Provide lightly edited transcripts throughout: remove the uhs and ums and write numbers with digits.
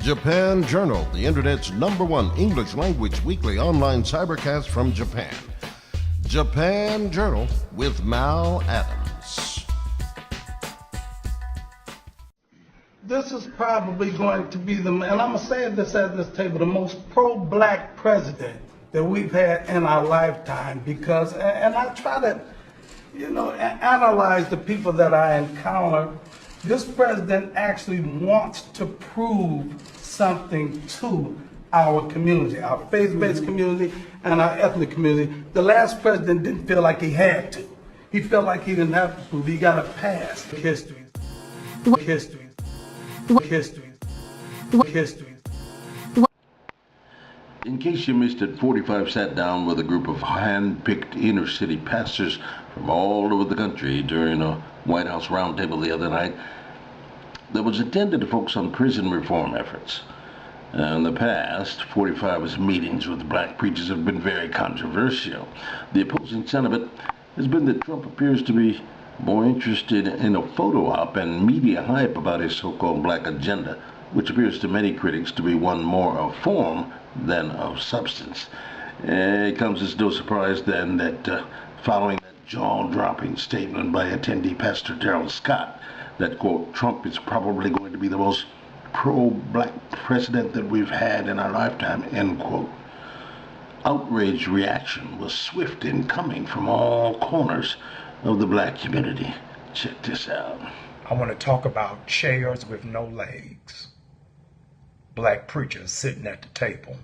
Japan Journal, the internet's #1 English language weekly online cybercast from Japan. Japan Journal with Mal Adams. This is probably going to be and I'm going to say this at this table, the most pro-black president that we've had in our lifetime, because, and I try to, analyze the people that I encounter. This president actually wants to prove something to our community, our faith-based community and our ethnic community. The last president didn't feel like he had to. He felt like he didn't have to prove. He got a pass. History. In case you missed it, 45 sat down with a group of hand-picked inner-city pastors from all over the country during a White House roundtable the other night that was intended to focus on prison reform efforts. In the past, 45's meetings with black preachers have been very controversial. The opposing sentiment has been that Trump appears to be more interested in a photo op and media hype about his so-called black agenda, which appears to many critics to be one more of form than of substance. It comes as no surprise then that following that jaw-dropping statement by attendee Pastor Darrell Scott that, quote, Trump is probably going to be the most pro-black president that we've had in our lifetime, end quote, outraged reaction was swift in coming from all corners of the black community. Check this out. I want to talk about chairs with no legs. Black preachers sitting at the table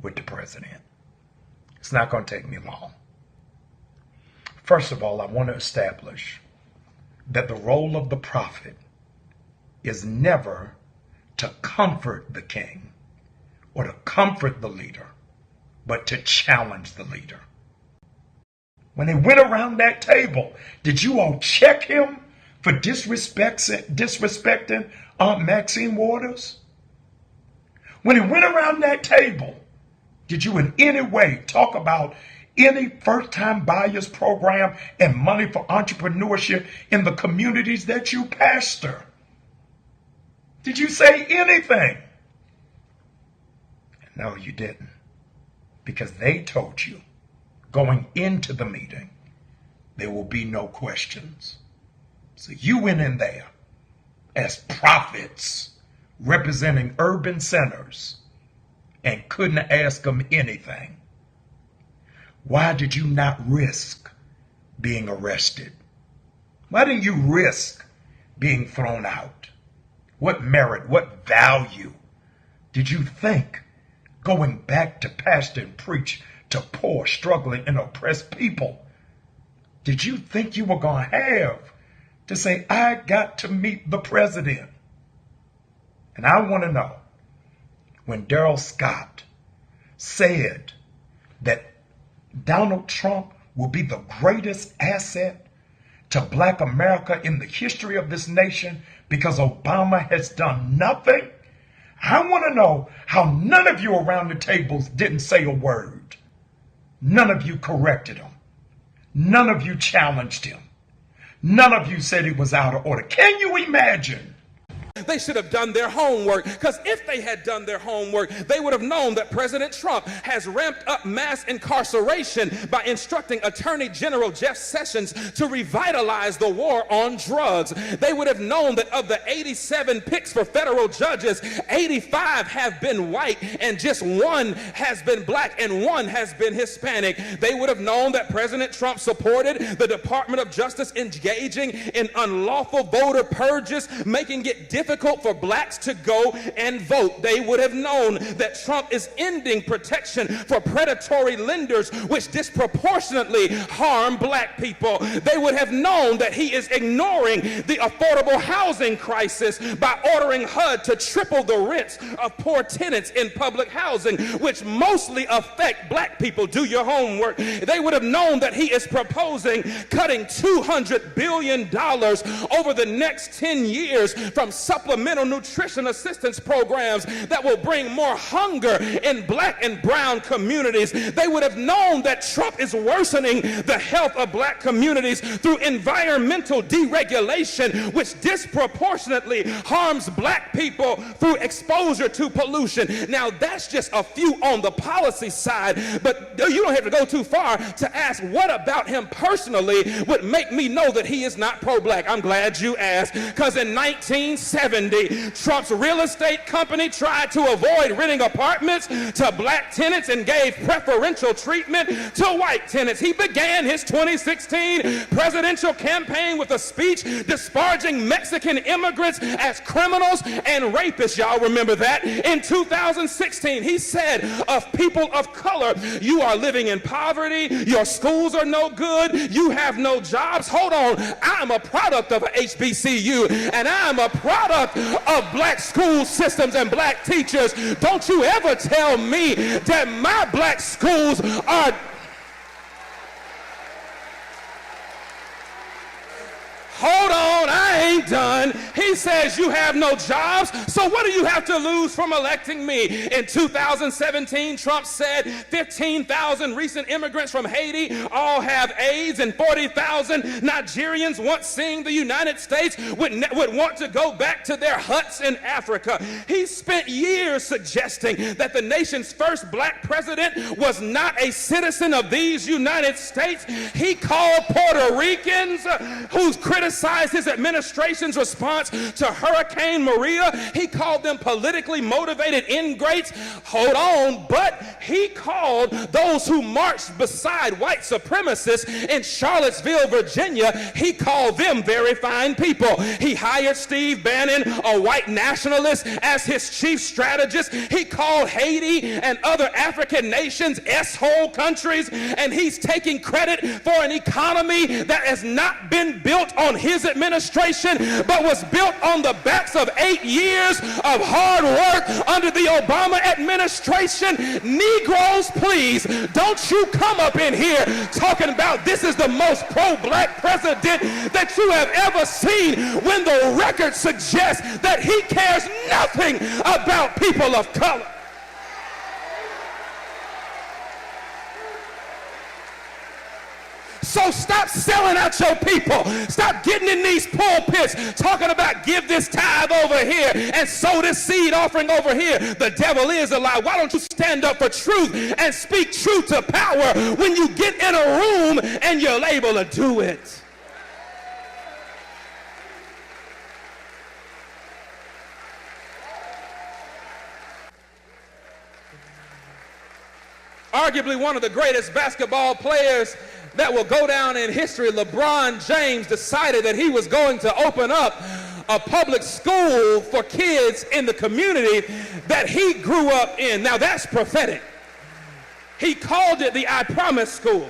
with the president. It's not going to take me long. First of all, I want to establish that the role of the prophet is never to comfort the king or to comfort the leader, but to challenge the leader. When they went around that table, did you all check him for disrespecting Aunt Maxine Waters? When he went around that table, did you in any way talk about any first-time buyers program and money for entrepreneurship in the communities that you pastor? Did you say anything? No, you didn't. Because they told you, going into the meeting, there will be no questions. So you went in there as prophets representing urban centers and couldn't ask them anything. Why did you not risk being arrested? Why didn't you risk being thrown out? What merit, what value did you think going back to pastor and preach to poor, struggling, and oppressed people, did you think you were going to have to say, I got to meet the president? And I want to know, when Darrell Scott said that Donald Trump will be the greatest asset to black America in the history of this nation because Obama has done nothing, I want to know how none of you around the tables didn't say a word. None of you corrected him. None of you challenged him. None of you said he was out of order. Can you imagine? They should have done their homework, because if they had done their homework, they would have known that President Trump has ramped up mass incarceration by instructing Attorney General Jeff Sessions to revitalize the war on drugs. They would have known that of the 87 picks for federal judges, 85 have been white and just one has been black and one has been Hispanic. They would have known that President Trump supported the Department of Justice engaging in unlawful voter purges, making it difficult for blacks to go and vote. They would have known that Trump is ending protection for predatory lenders, which disproportionately harm black people. They would have known that he is ignoring the affordable housing crisis by ordering HUD to triple the rents of poor tenants in public housing, which mostly affect black people. Do your homework. They would have known that he is proposing cutting $200 billion over the next 10 years from supplemental nutrition assistance programs that will bring more hunger in black and brown communities. They would have known that Trump is worsening the health of black communities through environmental deregulation, which disproportionately harms black people through exposure to pollution. Now, that's just a few on the policy side, but you don't have to go too far to ask what about him personally would make me know that he is not pro-black. I'm glad you asked, because in 1970, Trump's real estate company tried to avoid renting apartments to black tenants and gave preferential treatment to white tenants. He began his 2016 presidential campaign with a speech disparaging Mexican immigrants as criminals and rapists. Y'all remember that? In 2016, he said of people of color, you are living in poverty, your schools are no good, you have no jobs. Hold on, I'm a product of a HBCU, and I'm a product of black school systems and black teachers. Don't you ever tell me that my black schools are... Hold on, I ain't done. He says you have no jobs, so what do you have to lose from electing me? In 2017, Trump said 15,000 recent immigrants from Haiti all have AIDS, and 40,000 Nigerians once seeing the United States would want to go back to their huts in Africa. He spent years suggesting that the nation's first black president was not a citizen of these United States. He called Puerto Ricans who's criticized his administration's response to Hurricane Maria. He called them politically motivated ingrates. Hold on, but he called those who marched beside white supremacists in Charlottesville, Virginia, he called them very fine people. He hired Steve Bannon, a white nationalist, as his chief strategist. He called Haiti and other African nations S-hole countries, and he's taking credit for an economy that has not been built on his administration, but was built on the backs of 8 years of hard work under the Obama administration. Negroes, please, don't you come up in here talking about this is the most pro-black president that you have ever seen, when the record suggests that he cares nothing about people of color. So stop selling out your people. Stop getting in these pulpits talking about give this tithe over here and sow this seed offering over here. The devil is a lie. Why don't you stand up for truth and speak truth to power when you get in a room and you're able to do it? Arguably one of the greatest basketball players that will go down in history, LeBron James, decided that he was going to open up a public school for kids in the community that he grew up in. Now that's prophetic. He called it the I Promise School.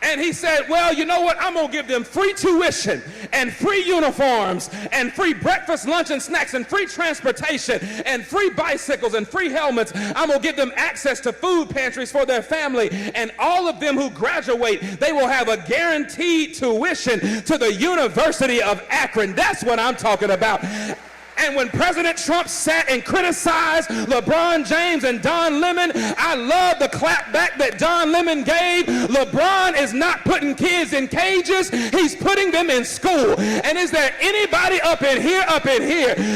And he said, well, you know what? I'm going to give them free tuition and free uniforms and free breakfast, lunch, and snacks and free transportation and free bicycles and free helmets. I'm going to give them access to food pantries for their family. And all of them who graduate, they will have a guaranteed tuition to the University of Akron. That's what I'm talking about. And when President Trump sat and criticized LeBron James and Don Lemon, I love the clap back that Don Lemon gave. LeBron is not putting kids in cages, he's putting them in school. And is there anybody up in here,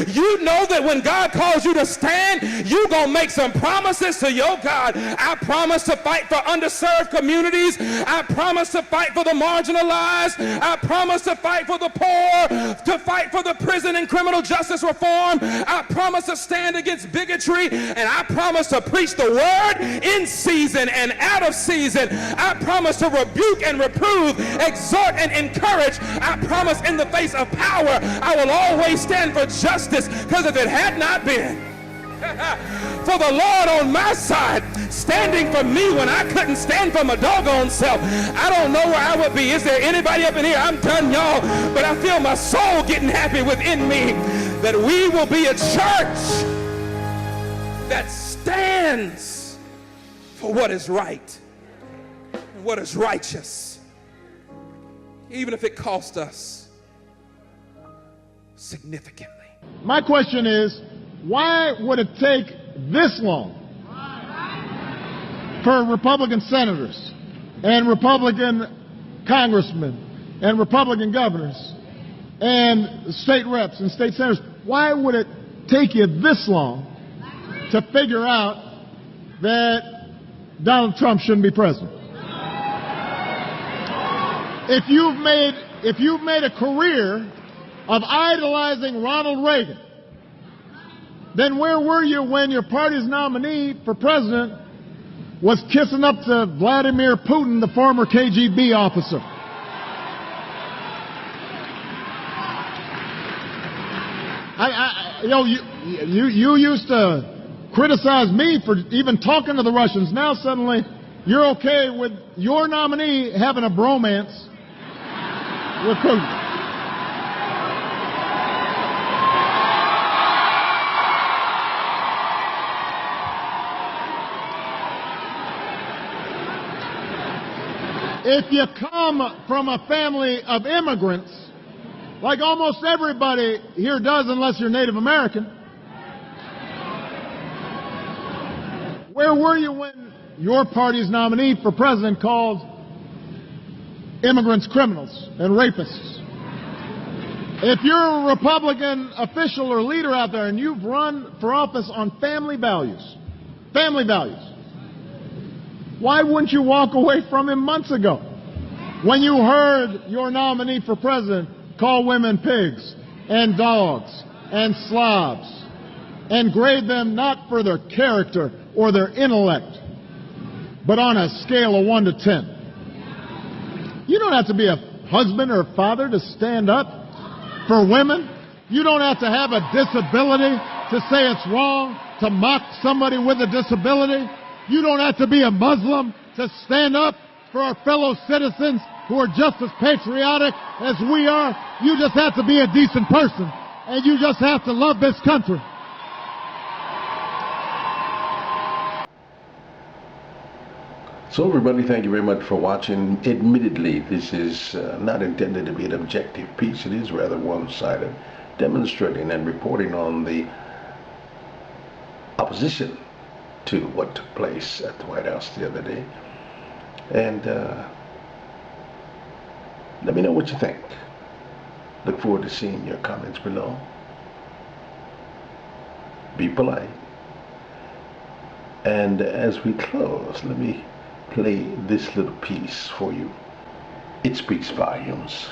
you know that when God calls you to stand, you're going to make some promises to your God. I promise to fight for underserved communities. I promise to fight for the marginalized. I promise to fight for the poor, to fight for the prison and criminal justice reform. I promise to stand against bigotry, and I promise to preach the word in season and out of season. I promise to rebuke and reprove, exhort and encourage. I promise in the face of power, I will always stand for justice, because if it had not been for the Lord on my side, standing for me when I couldn't stand for my doggone self, I don't know where I would be. Is there anybody up in here? I'm done, y'all, but I feel my soul getting happy within me that we will be a church that stands for what is right and what is righteous, even if it costs us significantly. My question is, why would it take this long for Republican senators and Republican congressmen and Republican governors and state reps and state senators, why would it take you this long to figure out that Donald Trump shouldn't be president? If you've made a career of idolizing Ronald Reagan, then where were you when your party's nominee for president was kissing up to Vladimir Putin, the former KGB officer? You used to criticize me for even talking to the Russians. Now suddenly you're okay with your nominee having a bromance with Putin. If you come from a family of immigrants, like almost everybody here does unless you're Native American, where were you when your party's nominee for president called immigrants criminals and rapists? If you're a Republican official or leader out there and you've run for office on family values, why wouldn't you walk away from him months ago when you heard your nominee for president call women pigs and dogs and slobs and grade them not for their character or their intellect, but on a scale of 1 to 10? You don't have to be a husband or a father to stand up for women. You don't have to have a disability to say it's wrong to mock somebody with a disability. You don't have to be a Muslim to stand up for our fellow citizens who are just as patriotic as we are. You just have to be a decent person, and you just have to love this country. So everybody, thank you very much for watching. Admittedly, this is not intended to be an objective piece. It is rather one-sided, demonstrating and reporting on the opposition to what took place at the White House the other day. And let me know what you think. Look forward to seeing your comments below. Be polite. And as we close, let me play this little piece for you. It speaks volumes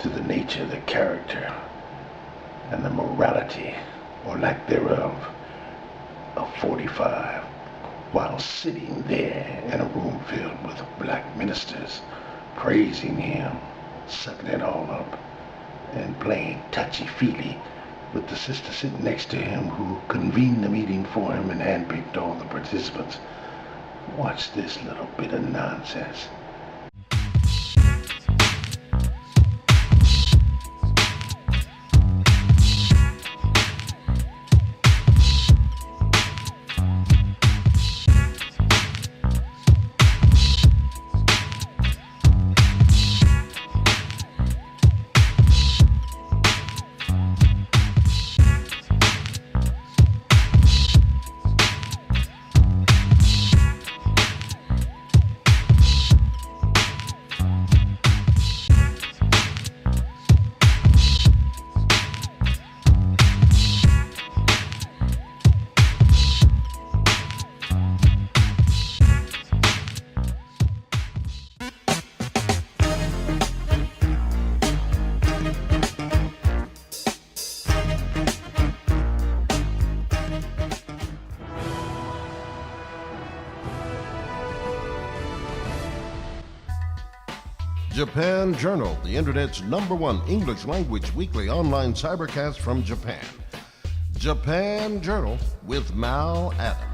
to the nature, the character, and the morality, or lack thereof, of 45, while sitting there in a room filled with black ministers, praising him, sucking it all up, and playing touchy-feely with the sister sitting next to him who convened the meeting for him and handpicked all the participants. Watch this little bit of nonsense. Japan Journal, the Internet's #1 English language weekly online cybercast from Japan. Japan Journal with Mal Adams.